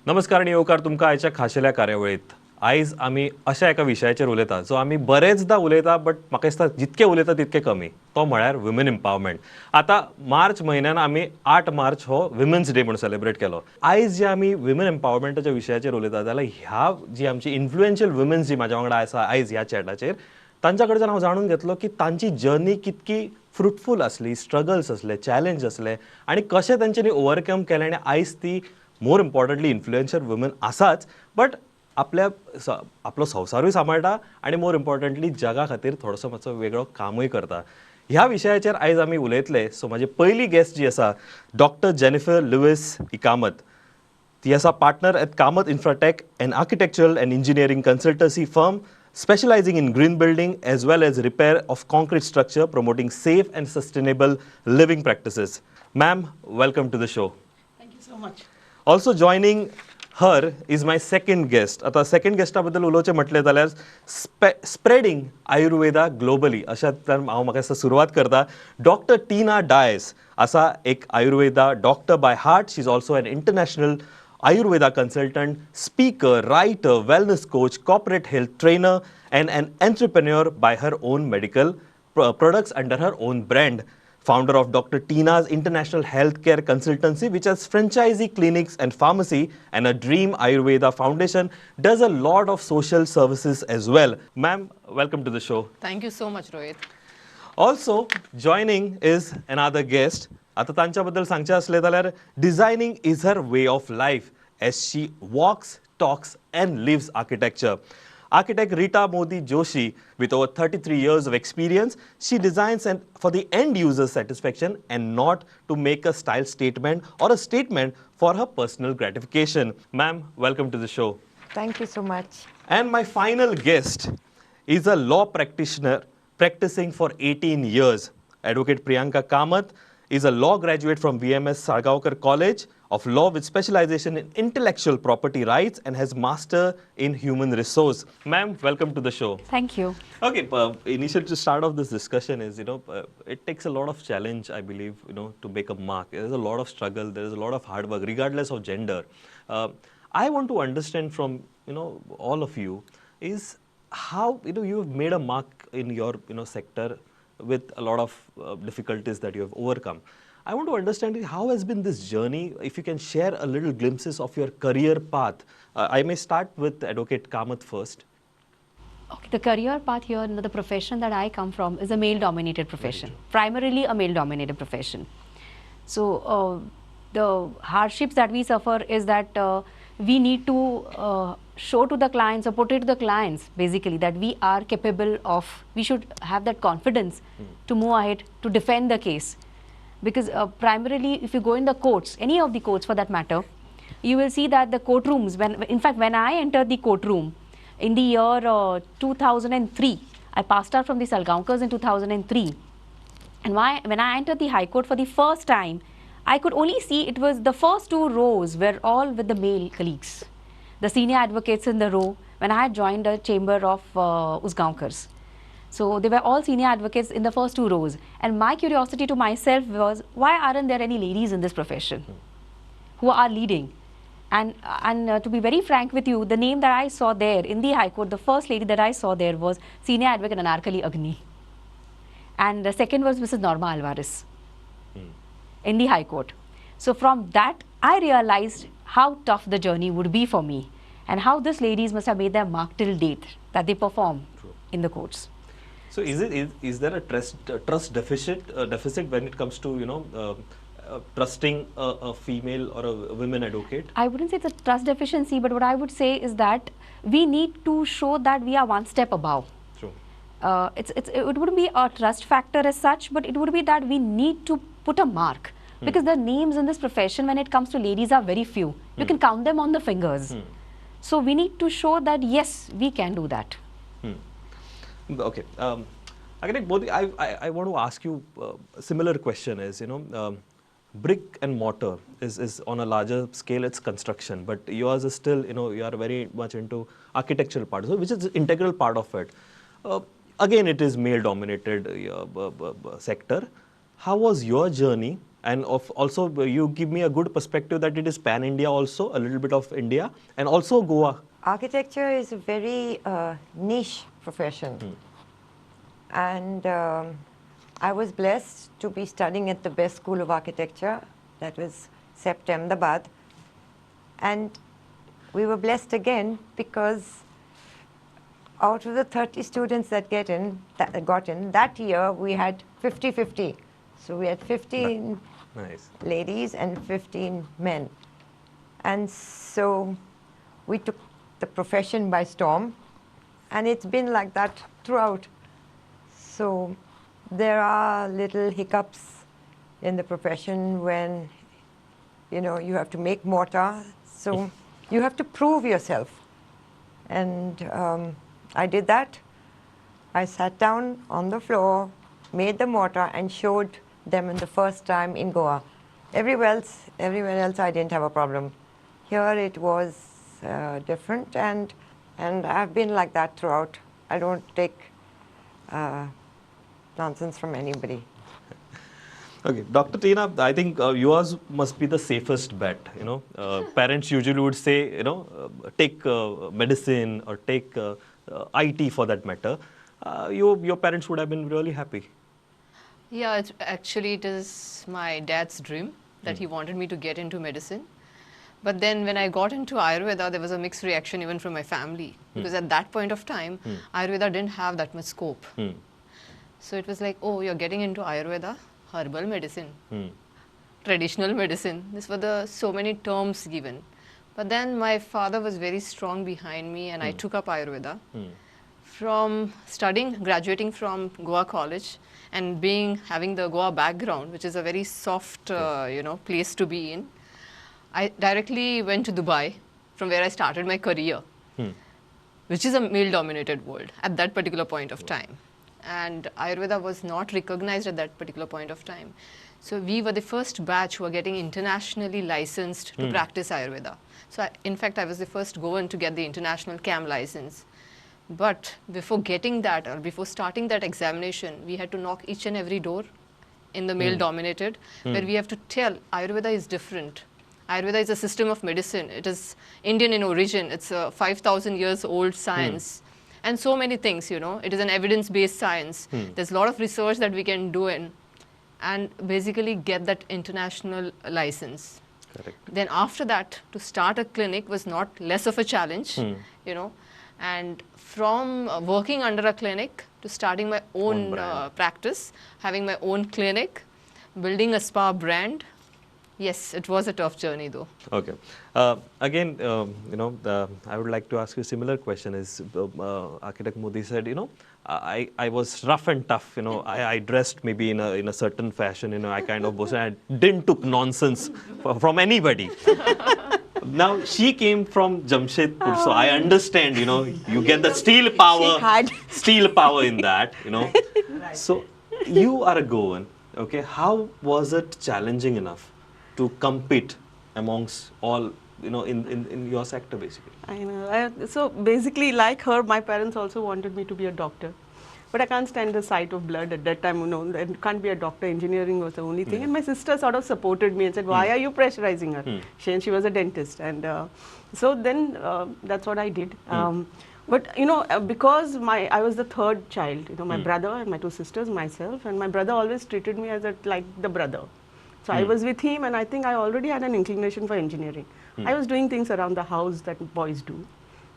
नमस्कार आणि येवकार तुमकां आयच्या खाशेल्या कार्यावळींत. आयज आमी अशा एका विशयाचेर उलयता जो आमी बरेचदा उलयता बट म्हाका दिसता जितके उलयता तितके कमी. तो म्हळ्यार वुमन एम्पावरमेंट. आतां मार्च म्हयन्यान आमी 8 मार्च हो विमन्स डे म्हणून सेलिब्रेट केलो. आयज जे आमी वुमन एम्पावरमेंटाच्या विशयाचेर उलयता जाल्यार ह्या जी आमची इन्फ्लुएन्शियल वुमन्स जी म्हाज्या वांगडा आसा आयज ह्या चॅटाचेर तांच्या कडच्यान हांव जाणून घेतलो की तांची जर्नी कितकी फ्रुटफूल आसली, स्ट्रगल्स असले, चॅलेंज असले आनी कशें तांच्यांनी ओवरकम केलें आनी आयज ती मोर इम्पॉर्टंटली इन्फ्लुएन्शियल वुमन आसाच बट आपलो संवसारूय सांबाळटा आणि मोर इम्पॉर्टंटली जगा खातीर थोडोसो मातसो वेगळो कामूय करता. ह्या विशयाचेर आयज आमी उलयतले. सो म्हाजी पयली गेस्ट जी आसा डॉक्टर जेनिफर लुईस कामत. ती आसा partner at Kamat Infratech an architectural and engineering consultancy firm specializing in green building as well as repair of concrete structure, promoting safe and sustainable living practices. Ma'am, welcome to the show. Thank you so much. Also joining her is my second guest. आता second गेस्टा बद्दल उलोवचें म्हटलें जाल्यार spreading Ayurveda globally अशांतल्यान हांव म्हाका दिसता सुरवात करता. डॉक्टर टीना डायस आसा एक Ayurveda doctor by heart. She is also an international Ayurveda consultant, speaker, writer, wellness coach, corporate health trainer, and an entrepreneur by her own medical products under her own brand. Founder of Dr. Tina's International Healthcare Consultancy, which has franchisee clinics and pharmacy, and a Dream Ayurveda Foundation, does a lot of social services as well. Ma'am, welcome to the show. Thank you so much, Rohit. Also joining is another guest. आता तांच्या बद्दल सांगचें असलें जाल्यार designing is her way of life as she walks talks and lives architecture. Architect Rita Mody Joshi, with over 33 years of experience, she designs for the end user satisfaction and not to make a style statement or a statement for her personal gratification. Ma'am, welcome to the show. Thank you so much. And my final guest is a law practitioner practicing for 18 years. Advocate Priyanka Kamat is a law graduate from VMS Sargaonkar College of Law with specialization in intellectual property rights and has master in human resource. Ma'am, welcome to the show. Thank you. Okay, initially to start off this discussion is, it takes a lot of challenge, I believe, to make a mark. There's a lot of struggle, there's a lot of hard work, regardless of gender. I want to understand from, all of you is how, you've made a mark in your, sector with a lot of difficulties that you have overcome. I want to understand how has been this journey. If you can share a little glimpses of your career path. I may start with Advocate Kamat first. Okay, the career path here, the profession that I come from is a male-dominated profession, primarily a male-dominated profession. So the hardships that we suffer is that we need to show to the clients or portray to the clients basically that we are capable of, we should have that confidence to move ahead, to defend the case. Because primarily if you go in the courts, any of the courts for that matter, you will see that the courtrooms, in fact when I entered the courtroom in the year 2003, I passed out from the Sargaonkars in 2003. And when I entered the High Court for the first time, I could only see it was the first two rows were all with the male colleagues, the senior advocates in the row when I had joined the chamber of Usgaonkars. So they were all senior advocates in the first two rows. And my curiosity to myself was, why aren't there any ladies in this profession who are leading? And to be very frank with you, the name that I saw there in the High Court, the first lady that I saw there was Senior Advocate Anarkali Agni. And the second was Mrs. Norma Alvarez in the High Court. So from that, I realized how tough the journey would be for me and how these ladies must have made their mark till date that they perform in the courts. So is there a trust deficit when it comes to trusting a female or a women advocate? I wouldn't say it's a trust deficiency, but what I would say is that we need to show that we are one step above. True. It wouldn't be a trust factor as such, but it would be that we need to put a mark. Because the names in this profession when it comes to ladies are very few. You can count them on the fingers. So we need to show that yes, we can do that. Okay. Again, Mody, I want to ask you a similar question is, brick and mortar is on a larger scale, it's construction, but yours is still, you are very much into architectural part, which is an integral part of it. Again, it is male dominated sector. How was your journey And also, you give me a good perspective that it is pan-India also, a little bit of India, and also Goa. Architecture is a very niche profession. And I was blessed to be studying at the best school of architecture, that was CEPT Ahmedabad. And we were blessed again because out of the 30 students that got in, that year we had 50-50. So we had 15 Nice. ladies and 15 men. And so we took the profession by storm, and it's been like that throughout. So there are little hiccups in the profession when, you know, you have to make mortar. So you have to prove yourself. And I did that. I sat down on the floor, made the mortar, and showed them in the first time in Goa. Everywhere else I didn't have a problem. Here it was different, and I've been like that throughout. I don't take nonsense from anybody. Okay, Dr. Tina, I think yours must be the safest bet. You know, parents usually would say, you know, take medicine or take IT for that matter. Your parents would have been really happy. Yeah, it is my dad's dream that he wanted me to get into medicine. But then when I got into Ayurveda, there was a mixed reaction even from my family. Because at that point of time, Ayurveda didn't have that much scope. So it was like, oh, you're getting into Ayurveda, herbal medicine, traditional medicine. These were so many terms given. But then my father was very strong behind me, and I took up Ayurveda. From graduating from Goa College, and having the Goa background, which is a very soft, place to be in, I directly went to Dubai, from where I started my career, which is a male-dominated world at that particular point of time. And Ayurveda was not recognized at that particular point of time. So we were the first batch who were getting internationally licensed to practice Ayurveda. So in fact, I was the first Goan to get the international CAM license. But before getting that, or before starting that examination, we had to knock each and every door in the male-dominated, where we have to tell Ayurveda is different. Ayurveda is a system of medicine. It is Indian in origin. It's a 5,000 years old science. And so many things, you know. It is an evidence-based science. There's a lot of research that we can do and basically get that international license. Correct. Then after that, to start a clinic was not less of a challenge, you know. And from working under a clinic to starting my own practice, having my own clinic, building a spa brand, yes, it was a tough journey though. Okay. Again, I would like to ask you a similar question. Architect Mody said, you know, I was rough and tough. You know, I dressed maybe in a certain fashion. You know, I kind of boasted. I didn't took nonsense from anybody. Now she came from Jamshedpur, so I understand. You know, you get the steel power in that. You know, so you are a Goan. Okay, how was it challenging enough to compete amongst all, you know, in your sector basically? I know. So basically, like her, my parents also wanted me to be a doctor. But I can't stand the sight of blood at that time. You know, I can't be a doctor. Engineering was the only thing. And my sister sort of supported me and said, why are you pressurizing her? She was a dentist. And so then that's what I did. But, you know, because I was the third child, you know, my brother and my two sisters, myself, and my brother always treated me as like the brother. So I was with him, and I think I already had an inclination for engineering. I was doing things around the house that boys do,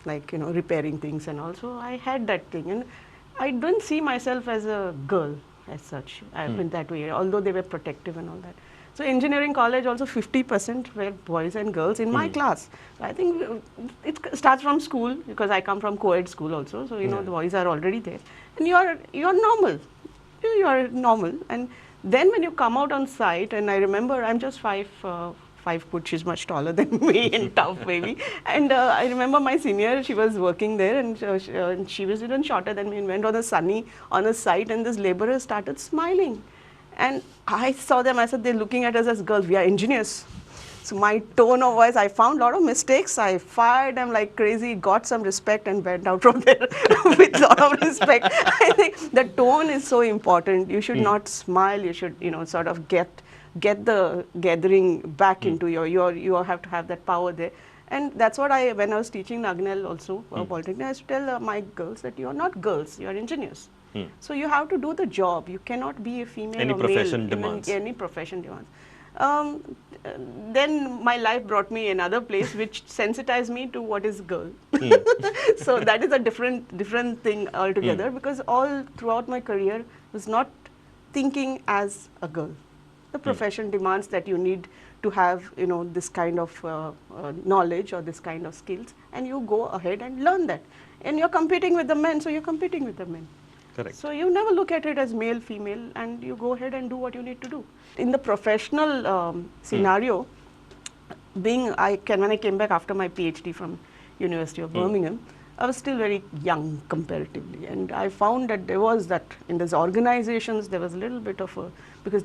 like, you know, repairing things and all. So I had that thing. And I didn't see myself as a girl as such, in that way, although they were protective and all that. So engineering college also 50% were boys and girls in my class. So I think it starts from school, because I come from co-ed school also. So, you know, the boys are already there. And you're normal. You are normal. And then when you come out on site, and I remember I'm just 5 foot, she's much taller than me and tough baby. And I remember my senior, she was working there, and she was even shorter than me, and went on a site, and this laborer started smiling. And I saw them, I said, they're looking at us as girls, we are engineers. So my tone of voice, I found a lot of mistakes. I fired them like crazy, got some respect, and went out from there with a lot of respect. I think the tone is so important. You should not smile. You should, you know, sort of get get the gathering back into you have to have that power there. And that's what when I was teaching Nagnel also, Polytechnic, I used to tell my girls that you are not girls, you are engineers. So you have to do the job. You cannot be a female Any or profession male. demands. Any profession demands. Then my life brought me another place which sensitized me to what is girl. So that is a different thing altogether, because all throughout my career was not thinking as a girl. The profession demands that you need to have this kind of knowledge or this kind of skills, and you go ahead and learn that. And you're competing with the men, so you're competing with the men. Correct. So you never look at it as male, female, and you go ahead and do what you need to do. In the professional scenario, when I came back after my PhD from University of Birmingham, I was still very young comparatively, and I found that there was that in those organizations there was a little bit of because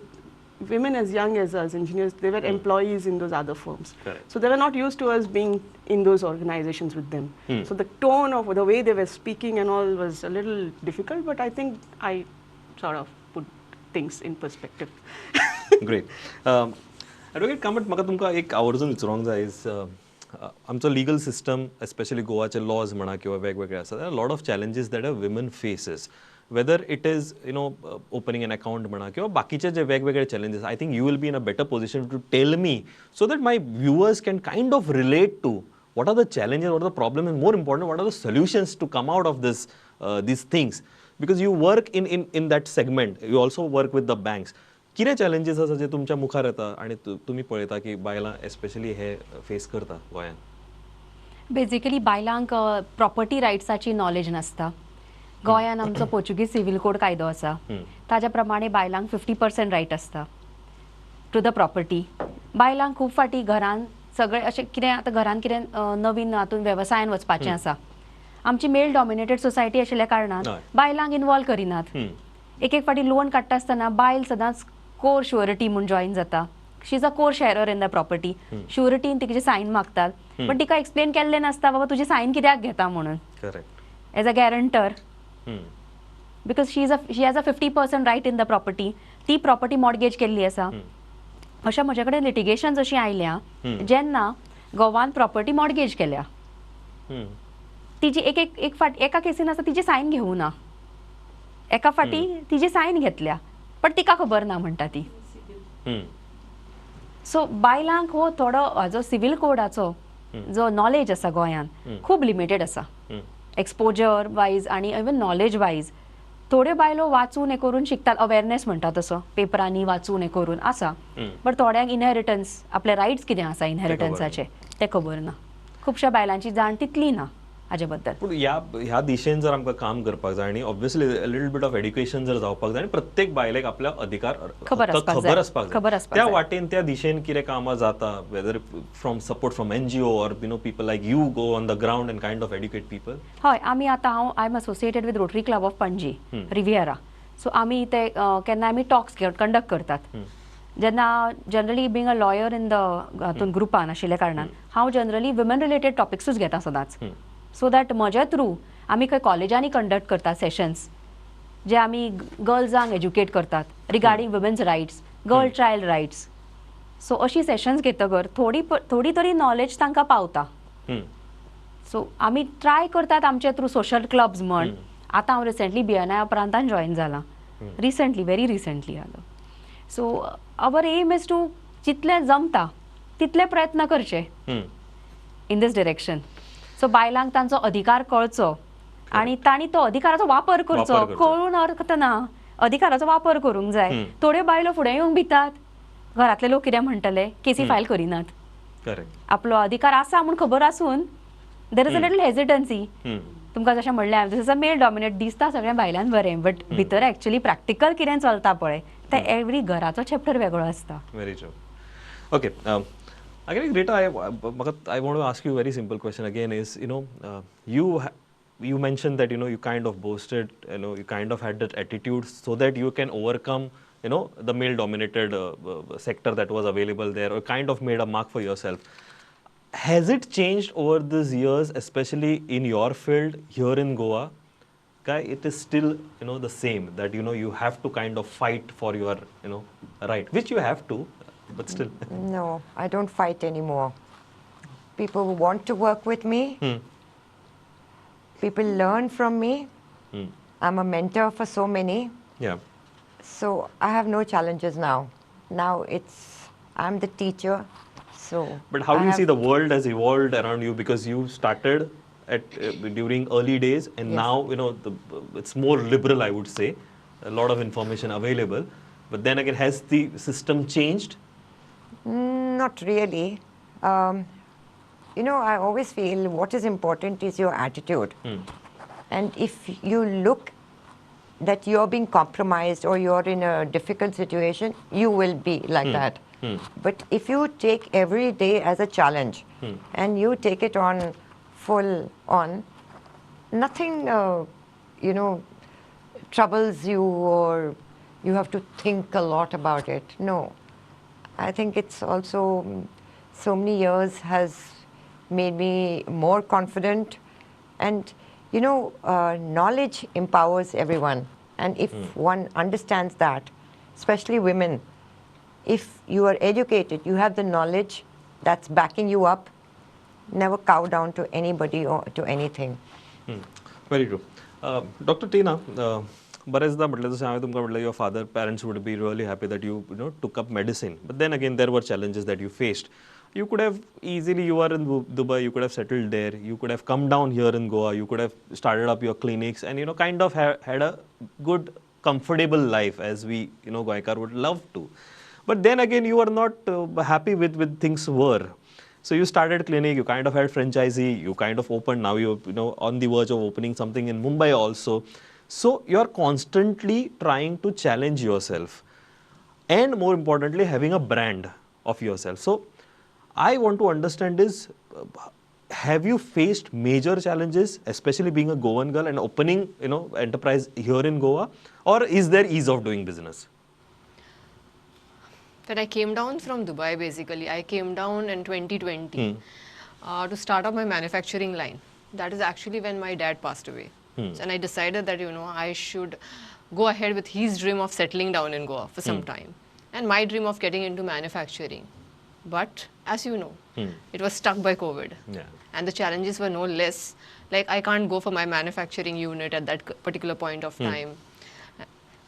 women as young as us engineers, they were employees in those other firms. Correct. So they were not used to us being in those organizations with them. So the tone of the way they were speaking and all was a little difficult, but I think I sort of put things in perspective. Great. Advocate Kamat, म्हाका तुमकां एक आवर्जून विचारूंक जाय is आमचो legal system especially गोवाचे laws म्हणा किंवा वेगवेगळे आसा lot of challenges that a women faces whether it is opening an account म्हणा किंवा बाकीचे जे वेगवेगळे challenges I think you will be in a better position to tell me so that my viewers can kind of relate to what are the challenges, what are the problems, and more important, what are the solutions to come out of this these things? Because you work in that segment, you also work with the banks. किती challenges आसा जे तुमच्या मुखार येता आणि तुम्ही पळयता की बायलां एस्पेशली हे फेस करता गोंयान? बेसिकली बायलांक प्रॉपर्टी रायट्साची नॉलेज नासता. गोंयान आमचो पोर्चुगीज सिव्हिल कोड कायदो आसा, ताज्या प्रमाणे बायलांक 50% रायट आसता टू द प्रॉपर्टी. बायलांक खूब फाटी घरान सगळे अशें कितें आतां घरान कितें नवीन हातून वेवसायान वचपाचें आसा, आमची मेल डॉमिनेटेड सोसायटी आशिल्ल्या कारणान बायलांक इनवॉल्व करिनात. एक फाटी लोन काडटा आसतना बायल सदांच कोर शुअरिटी म्हूण जॉईन जाता. She is a co sharer in the property. शुअरिटीन तिची सायन मागतात, पण तिका एक्सप्लेन केल्लें नासता बाबा तुजी सायन कित्याक घेता म्हणून as a guarantor, because she has a 50% right in the property. ती प्रॉपर्टी मॉर्गेज केल्ली आसा. अशा म्हजे कडेन लिटिगेशन्स अशी आयल्या जेन्ना गोवान प्रॉपर्टी मॉर्गेज केल्या, तिची एका केसीन आसा तिची सायन घेवूं ना, एका फाटी तिची सायन घेतल्या पण तिका खबर ना म्हणटा ती. सो बायलांक हो थोडो हाजो सिव्हिल कोडाचो जो नॉलेज आसा गोंयान खूब लिमिटेड आसा, एक्सपोजर वायज आनी इवन नॉलेज वायज. थोड्यो बायलो वाचून हे करून शिकतात, अवेरनेस म्हणटा तसो पेपरांनी वाचून हे करून आसा, बट थोड्यांक इनहेरिटन्स आपले रायट्स कितें आसा इनहेरिटन्साचे ते खबर ना. खुबश्या बायलांची जाण तितली ना हाजे बद्दल. पूण ह्या दिशेन जर आमकां काम करपाक जाय आनी obviously little bit of education जर जावपाक जाय आनी प्रत्येक बायलेक आपल्या अधिकार खबर आसपाक जाय. त्या वाटेन त्या दिशेन कितें कामां जाता, whether from support from NGO और people like you go on the ground and kind of educate people? हय, आमी आतां I am associated with Rotary club of Panaji Riviera. So आमी ते केन्ना आमी टॉक्स कंडक्ट करतात. जेन्ना generally being a lawyer in the हातून ग्रुपान आशिल्ल्या कारणान हांव जनरली विमन रिलेटेड टॉपिक्सूच घेता सदांच. सो दॅट म्हज्या थ्रू आमी खंय कॉलेजांनी कंडक्ट करतात सेशन्स जे आमी गर्ल्सांक एज्युकेट करतात regarding women's rights, girl child rights. So अशी सेशन्स घेतकर थोडी तरी नॉलेज तांकां पावता. सो आमी ट्राय करतात आमचे थ्रू सोशल क्लब्स म्हण. आतां हांव रिसेंटली BNI उपरांतान जॉईन जालां, व्हेरी रिसेंटली जालो. सो अवर एम इज टू जितले जमता तितले प्रयत्न करचे इन दीस डिरेक्शन. सो बायलांक तांचो अधिकार कळचो आनी तांणी तो अधिकाराचो वापर करचो. कळून अर्थ ना, अधिकाराचो वापर करूंक जाय. थोड्यो बायलो फुडें येवंक भितात, घरातले लोक कितें म्हणटले, केसी फायल करिनात. आपलो अधिकार आसा म्हूण खबर आसून देर इज अ लिटल हेजिटन्सी. तुमकां जशें म्हणलें this is a male dominate दिसता सगळें बायलांक बरें, बट भितर एक्चुअली प्रॅक्टिकल कितें चलता पळय ते एवरी घराचो चॅप्टर वेगळो आसता. Very true. Okay. Again, Rita, I want to ask you a very simple question again is, you mentioned that, you kind of boasted, you kind of had that attitude so that you can overcome, the male dominated sector that was available there, or kind of made a mark for yourself. Has it changed over these years, especially in your field here in Goa? It is still, the same that, you have to kind of fight for your, right, which you have to, but still. No, I don't fight anymore. People want to work with me. People learn from me. I'm a mentor for so many. Yeah. So I have no challenges now. Now I'm the teacher. So But how do you see the world has evolved around you? Because you started during early days, and Yes. now it's more liberal, I would say. A lot of information available. But then again, has the system changed? Not really. I always feel what is important is your attitude. And if you look that you're being compromised or you're in a difficult situation, you will be like that. But if you take every day as a challenge and you take it on full on, nothing, troubles you or you have to think a lot about it. No. I think it's also so many years has made me more confident. And, knowledge empowers everyone. And if one understands that, especially women, if you are educated, you have the knowledge that's backing you up, never cow down to anybody or to anything. Very true. Dr. Tina, बरेचदा म्हटलं जसं आम्ही तुमका म्हटलं your father parents would be really happy that you took up medicine, but then again there were challenges that you faced. You could have easily, you are in Dubai, you could have settled there, you could have come down here in Goa, you could have started up your clinics and kind of had a good comfortable life as we Goikar would love to. But then again you are not happy with things were. So you started clinic, you kind of had franchisee, you kind of opened, now you're on the verge of opening something in Mumbai also. So you're constantly trying to challenge yourself and more importantly having a brand of yourself. So I want to understand is, have you faced major challenges, especially being a Goan girl and opening enterprise here in Goa, or is there ease of doing business? When I came down from Dubai, basically, I came down in 2020 to start up my manufacturing line. That is actually when my dad passed away. And I decided that, I should go ahead with his dream of settling down in Goa for some time and my dream of getting into manufacturing. But as you know, it was stuck by COVID. Yeah. And the challenges were no less. Like I can't go for my manufacturing unit at that particular point of time.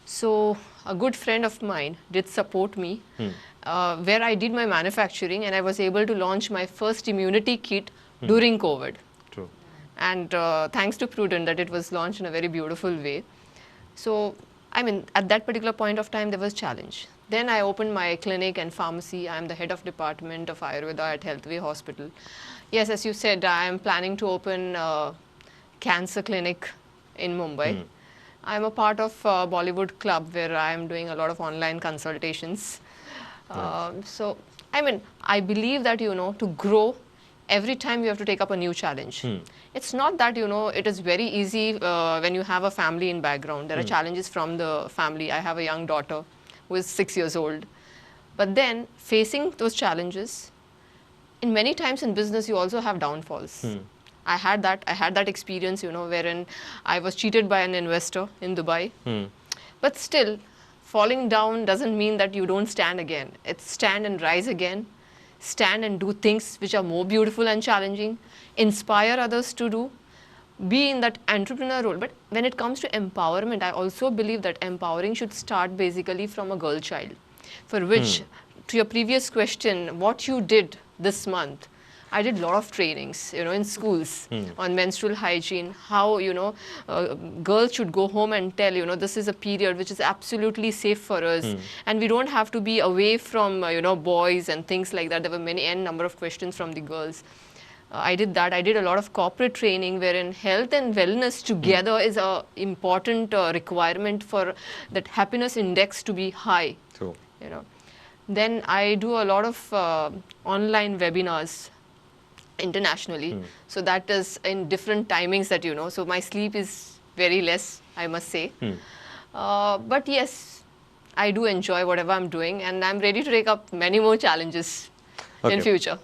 So a good friend of mine did support me where I did my manufacturing and I was able to launch my first immunity kit during COVID. True. And thanks to Prudent that it was launched in a very beautiful way. So, at that particular point of time, there was challenge. Then I opened my clinic and pharmacy. I am the head of department of Ayurveda at Healthway Hospital. Yes, as you said, I am planning to open a cancer clinic in Mumbai. I am a part of Bollywood Club where I am doing a lot of online consultations. So, I believe that, to grow, every time you have to take up a new challenge. It's not that, it is very easy when you have a family in background. There are challenges from the family. I have a young daughter who is 6 years old. But then facing those challenges, in many times in business, you also have downfalls. I had that experience, wherein I was cheated by an investor in Dubai. But still, falling down doesn't mean that you don't stand again. It's stand and rise again. Stand and do things which are more beautiful and challenging, inspire others to do, be in that entrepreneur role. But when it comes to empowerment, I also believe that empowering should start basically from a girl child, for which, to your previous question, what you did this month, I did a lot of trainings, in schools on menstrual hygiene, how, girls should go home and tell, this is a period which is absolutely safe for us. And we don't have to be away from, boys and things like that. There were n number of questions from the girls. I did that. I did a lot of corporate training wherein health and wellness together is a important requirement for that happiness index to be high. True. Then I do a lot of online webinars internationally. So that is in different timings that so my sleep is very less, I must say. But yes, I do enjoy whatever I'm doing and I'm ready to take up many more challenges in future.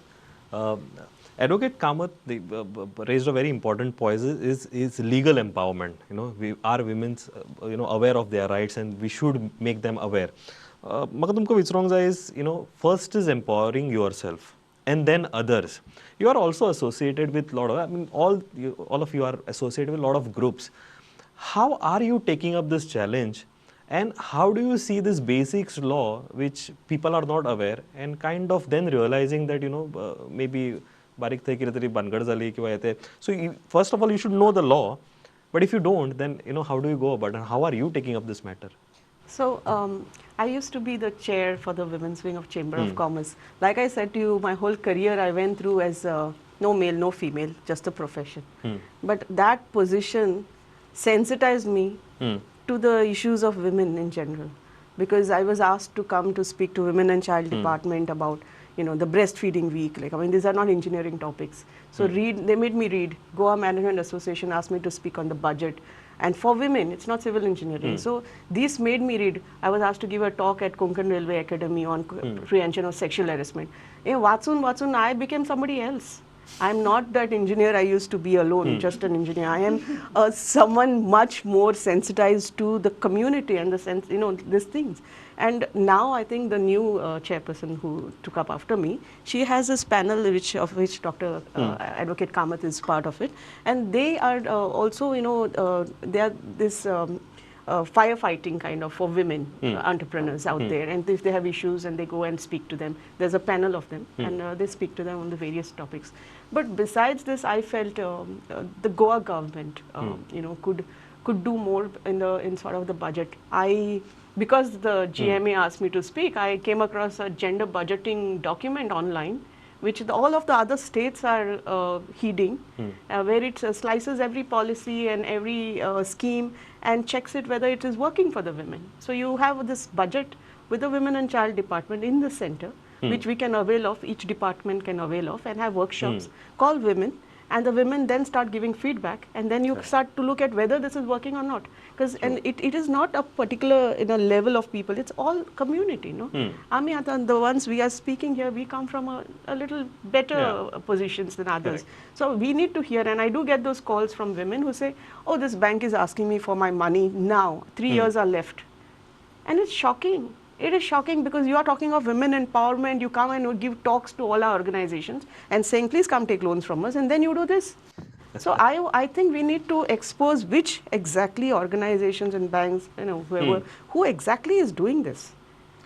Advocate Kamat raised a very important point is legal empowerment. We are women's aware of their rights and we should make them aware. म्हाका तुमकां विचारूंक जाय is first is empowering yourself and then others. You are also associated with lot of, I mean, all of you are associated with a lot of groups. How are you taking up this challenge, and how do you see this basics law which people are not aware, and kind of then realizing that maybe बारीक थंय कितें तरी भानगड जाली किंवा येते. So first of all you should know the law, but if you don't, then how do you go about it, and how are you taking up this matter? So I used to be the chair for the Women's Wing of Chamber of Commerce. Like I said to you, my whole career I went through as no male, no female, just a profession. But that position sensitized me to the issues of women in general, because I was asked to come to speak to Women and Child Department about the breastfeeding week. Like, I mean, these are not engineering topics. So they made me read. Goa Management Association asked me to speak on the budget. And for women, it's not civil engineering. So this made me read. I was asked to give a talk at Konkani Railway Academy on prevention of sexual harassment. Watson, I became somebody else. I'm not that engineer I used to be alone, just an engineer. I am someone much more sensitized to the community and the sense, these things. And now I think the new chairperson who took up after me, she has this panel of which Dr. Advocate Kamat is part of it. And they are also, they are this firefighting kind of for women entrepreneurs out there. And if they have issues and they go and speak to them, there's a panel of them and they speak to them on the various topics. But besides this, I felt the Goa government, could do more in sort of the budget. Because the GMA asked me to speak, I came across a gender budgeting document online, which all of the other states are heeding, where it slices every policy and every scheme and checks it whether it is working for the women. So you have this budget with the Women and Child Department in the center, which we can avail of, each department can avail of, and have workshops, call women, and the women then start giving feedback, and then you start to look at whether this is working or not. Because it is not a particular level of people, it's all community. The ones we are speaking here, we come from a little better positions than others. So we need to hear, and I do get those calls from women who say, oh, this bank is asking me for my money now, 3 years are left. And it's shocking. It is shocking, because you are talking of women empowerment, you come and give talks to all our organizations and saying, please come take loans from us, and then you do this. So I think we need to expose which exactly organizations and banks, whoever, who exactly is doing this.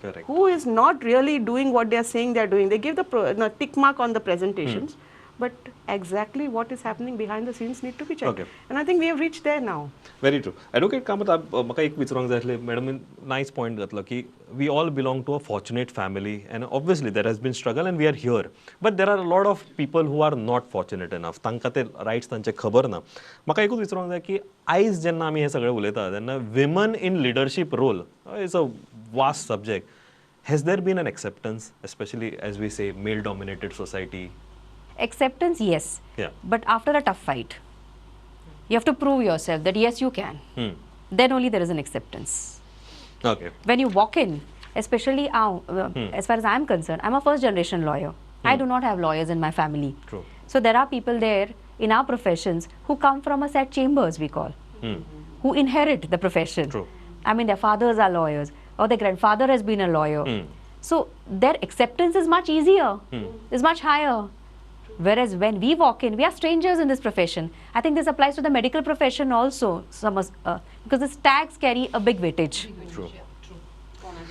Correct. Who is not really doing what they are saying they are doing. They give the tick mark on the presentations, but exactly what is happening behind the scenes need to be checked. Okay. And I think we have reached there now. Very true. Advocate Kamat, म्हाका एक विचारूंक जाय आसलें, madam, nice point घातलो की we all belong to a fortunate family, and obviously there has been struggle and we are here. But there are a lot of people who are not fortunate enough. तांकां ते rights तांचे खबर ना. म्हाका एकूच विचारूंक जाय की आयज जेन्ना आमी हे सगळे उलयता तेन्ना women in leadership role is a vast subject. Has there been an acceptance, especially as we say male-dominated society? Acceptance, yes. Yeah. But after a tough fight, you have to prove yourself that yes, you can. Then only there is an acceptance. Okay. When you walk in, especially as far as I'm concerned, I'm a first generation lawyer. I do not have lawyers in my family. True. So there are people there in our professions who come from a set chambers, we call, who inherit the profession. True. I mean, their fathers are lawyers or their grandfather has been a lawyer. So their acceptance is much easier, is much higher. Whereas when we walk in, we are strangers in this profession. I think this applies to the medical profession also, because the tags carry a big weightage. True.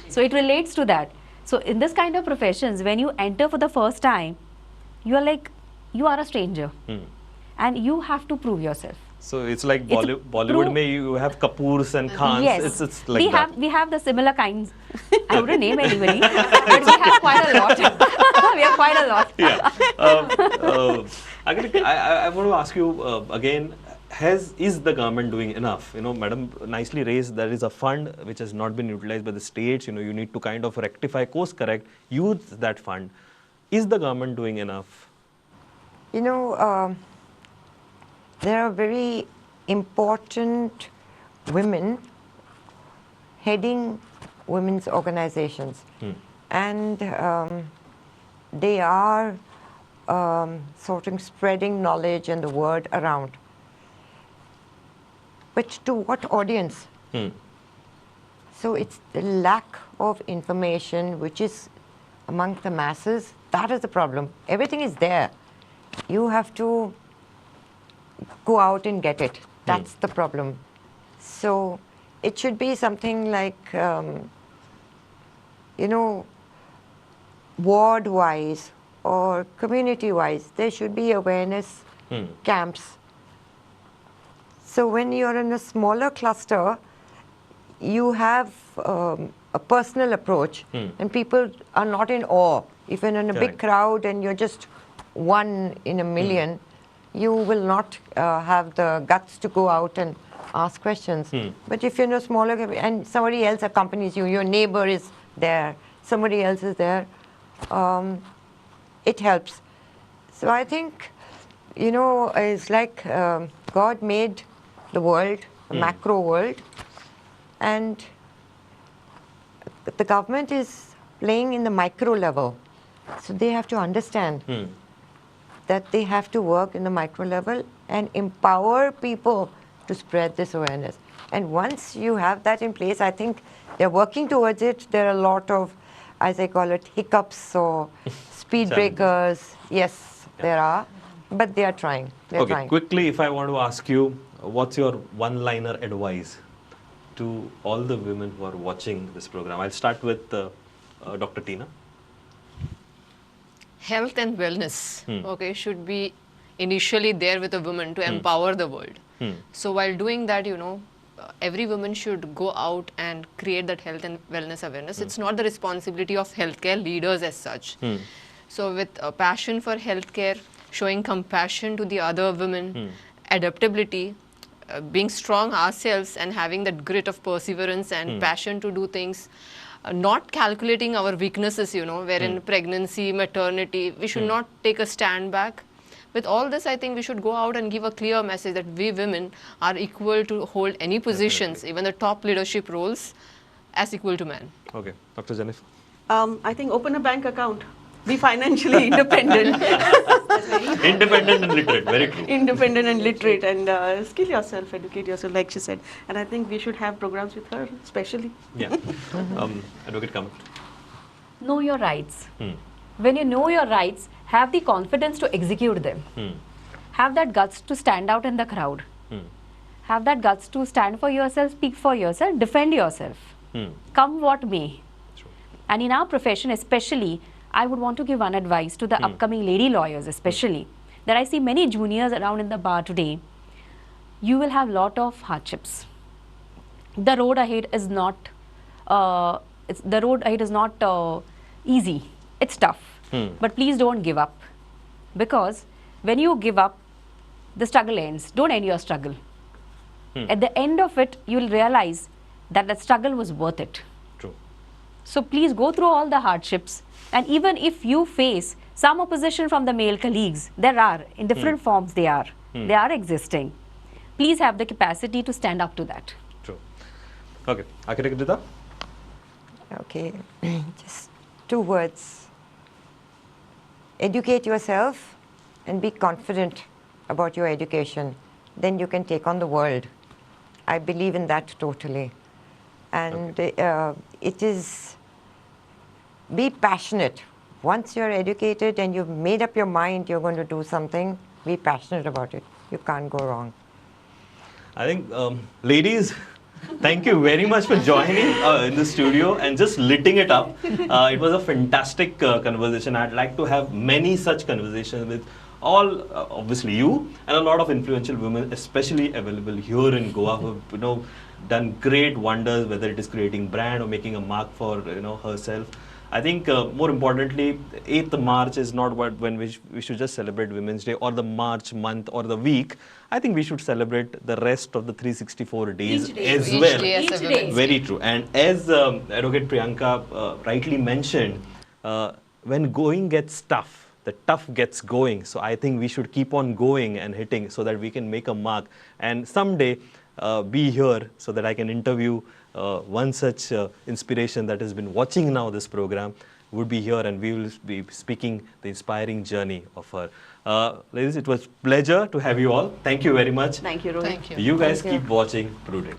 So it relates to that. So in this kind of professions, when you enter for the first time, you are like, you are a stranger. And you have to prove yourself. So it's like Bollywood, mein you have Kapoors and Khans. Yes. It's like that. We have the similar kinds. I wouldn't name anybody, but we have quite a lot. We have quite a lot. Yeah. I want to ask you again, is the government doing enough? Madam nicely raised, there is a fund which has not been utilized by the states. You need to kind of rectify, course correct, use that fund. Is the government doing enough? There are very important women heading women's organizations, and they are sort of spreading knowledge and the word around. But to what audience? So it's the lack of information which is among the masses. That is the problem. Everything is there. You have to go out and get it. That's the problem. So it should be something like, ward-wise or community-wise, there should be awareness camps. So when you're in a smaller cluster, you have a personal approach, and people are not in awe. If you're in a big Correct. crowd and you're just one in a million, you will not have the guts to go out and ask questions. But if you're in a smaller and somebody else accompanies you, your neighbor is there, somebody else is there, it helps. So I think, it's like God made the world, the macro world, and the government is playing in the micro level. So they have to understand that they have to work in the micro level and empower people to spread this awareness. And once you have that in place, I think they're working towards it. There are a lot of, as I call it, hiccups or speed breakers. Yes, there are, but they are trying. They're Okay, trying. quickly, if I want to ask you, what's your one-liner advice to all the women who are watching this program? I'll start with Dr. Tina. Health and wellness, okay, should be initially there with a woman to empower the world. So while doing that, every woman should go out and create that health and wellness awareness. It's not the responsibility of healthcare leaders as such. So with a passion for healthcare, showing compassion to the other women, adaptability, being strong ourselves and having that grit of perseverance and passion to do things, not calculating our weaknesses, wherein pregnancy, maternity, we should not take a stand back. With all this, I think we should go out and give a clear message that we women are equal to hold any positions, even the top leadership roles, as equal to men. Okay, Dr. Jennifer. I think open a bank account. Be financially independent. Independent and literate, very true. Independent and literate, and skill yourself, educate yourself, like she said. And I think we should have programs with her, especially. Yeah. Advocate Kamat. Know your rights. When you know your rights, have the confidence to execute them. Have that guts to stand out in the crowd. Have that guts to stand for yourself, speak for yourself, defend yourself. Come what may. True. And in our profession especially, I would want to give one advice to the upcoming lady lawyers especially, that I see many juniors around in the bar today. You will have lot of hardships. The road ahead is not easy. It's tough. But please don't give up, because when you give up, the struggle ends. Don't end your struggle. At the end of it, you will realize that the struggle was worth it. True. So please go through all the hardships, and even if you face some opposition from the male colleagues, there are, in different forms they are existing. Please have the capacity to stand up to that. True. Okay, Architect Rita. Okay, just 2 words. Educate yourself and be confident about your education. Then you can take on the world. I believe in that totally. And it is, be passionate. Once you're educated and you've made up your mind you're going to do something, be passionate about it. You can't go wrong. I think, ladies, thank you very much for joining in the studio and just lighting it up. It was a fantastic conversation. I'd like to have many such conversations with all, obviously you, and a lot of influential women, especially available here in Goa, who have done great wonders, whether it is creating brand or making a mark for herself. I think more importantly, 8th March is not when we should just celebrate Women's Day or the March month or the week. I think we should celebrate the rest of the 364 days as Each well. day as a women's Very true. And as Advocate Priyanka rightly mentioned, when going gets tough, the tough gets going. So I think we should keep on going and hitting so that we can make a mark. And someday be here so that I can interview one such inspiration that has been watching now this program, would be here, and we will be speaking the inspiring journey of her. Ladies, it was pleasure to have you all. Thank you very much. Thank you, Rohit. Thank you. You guys Thank you. keep watching Prudent.